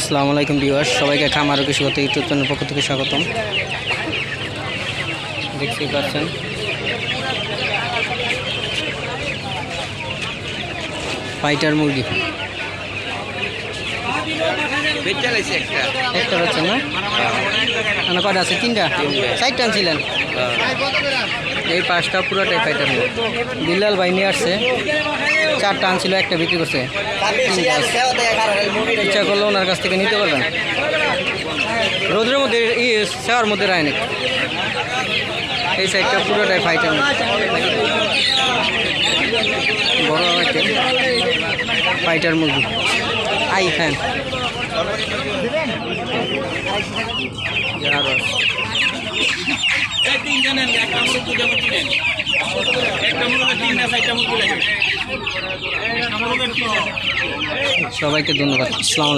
আসসালামু আলাইকুম ভিউয়ার্স, সবাইকে খামার ও কৃষিগত ইউটিউব চ্যানেল পক্ষ থেকে স্বাগতম। দেখতেই পাচ্ছেন ফাইটার মুরগি একটা হচ্ছে না, মানে কটা আছে? তিনটা, চারটা আনছিলেন। এই পাঁচটা পুরোটাই ফাইটার মুরগি। বিল্লাল ভাই নিয়ে আসছে, চারটা আনছিল, একটা বিক্রি করছে। ইচ্ছা করলে ওনার কাছ থেকে নিতে পারবেন। রোদের মধ্যে সেওয়ার মধ্যে রায়নি। এই সাইডটা পুরোটাই ফাইটার বড় একটা ফাইটার মুরগি। আই ফ্যান সবাইকে ধন্যবাদ। আসসালামু আলাইকুম।